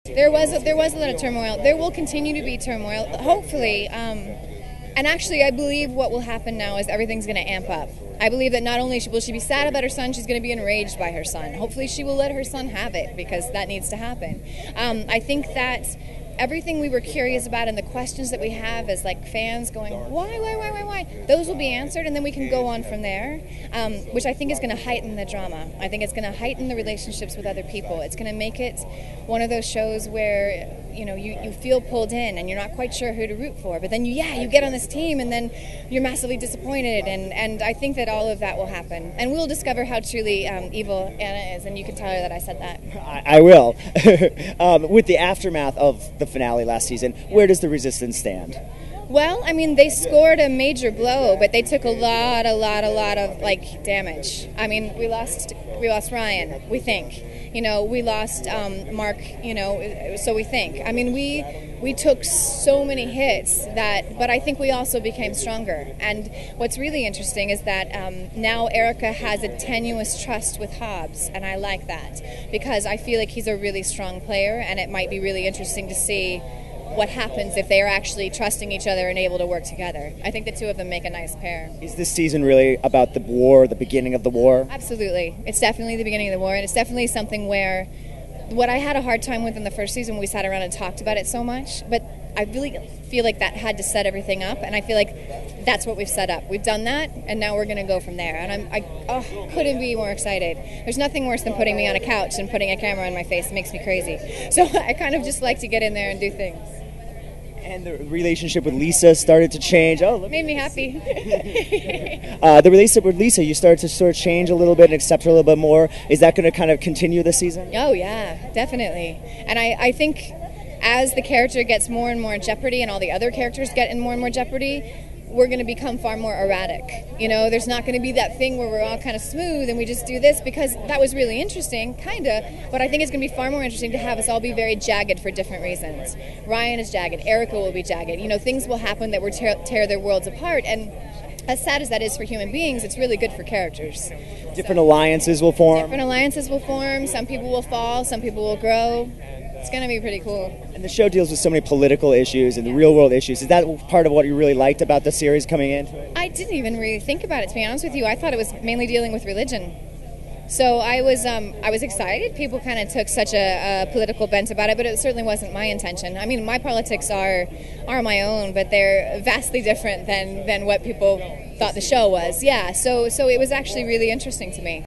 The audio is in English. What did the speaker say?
There was a lot of turmoil. There will continue to be turmoil, hopefully. And actually, I believe what will happen now is everything's going to amp up. I believe that not only will she be sad about her son, she's going to be enraged by her son. Hopefully she will let her son have it, because that needs to happen. I think that everything we were curious about and the questions that we have as like fans going, why, those will be answered, and then we can go on from there, which I think is going to heighten the drama. I think it's going to heighten the relationships with other people. It's going to make it one of those shows where you feel pulled in and you're not quite sure who to root for, but then you get on this team and then you're massively disappointed, and I think that all of that will happen, and we'll discover how truly evil Anna is, and you can tell her that I said that. I will. With the aftermath of the finale last season, where does the Resistance stand? Well, I mean, they scored a major blow, but they took a lot of damage. I mean, we lost Ryan, we think. We lost Mark, so we think. I mean, we took so many hits but I think we also became stronger. And what's really interesting is that now Erica has a tenuous trust with Hobbs, and I like that, because I feel like he's a really strong player, and it might be really interesting to see what happens if they are actually trusting each other and able to work together. I think the two of them make a nice pair. Is this season really about the war, the beginning of the war? Absolutely. It's definitely the beginning of the war, and it's definitely something where what I had a hard time with in the first season, we sat around and talked about it so much, but I really feel like that had to set everything up, and I feel like that's what we've set up. We've done that, and now we're going to go from there, and I couldn't be more excited. There's nothing worse than putting me on a couch and putting a camera in my face. It makes me crazy. So I kind of just like to get in there and do things. And the relationship with Lisa started to change. Made me happy. The relationship with Lisa, you started to sort of change a little bit and accept her a little bit more. Is that going to kind of continue this season? Oh, yeah, definitely. And I think as the character gets more and more jeopardy, and all the other characters get in more and more jeopardy, we're going to become far more erratic. There's not going to be that thing where we're all kind of smooth and we just do this, because that was really interesting, kind of, but I think it's going to be far more interesting to have us all be very jagged for different reasons. Ryan is jagged, Erica will be jagged, things will happen that will tear their worlds apart, and as sad as that is for human beings, it's really good for characters. Different alliances will form. Different alliances will form, some people will fall, some people will grow. It's going to be pretty cool. And the show deals with so many political issues and real world issues. Is that part of what you really liked about the series coming into it? I didn't even really think about it, to be honest with you. I thought it was mainly dealing with religion. So I was excited. People kind of took such a political bent about it, but it certainly wasn't my intention. I mean, my politics are my own, but they're vastly different than what people thought the show was. Yeah, so it was actually really interesting to me.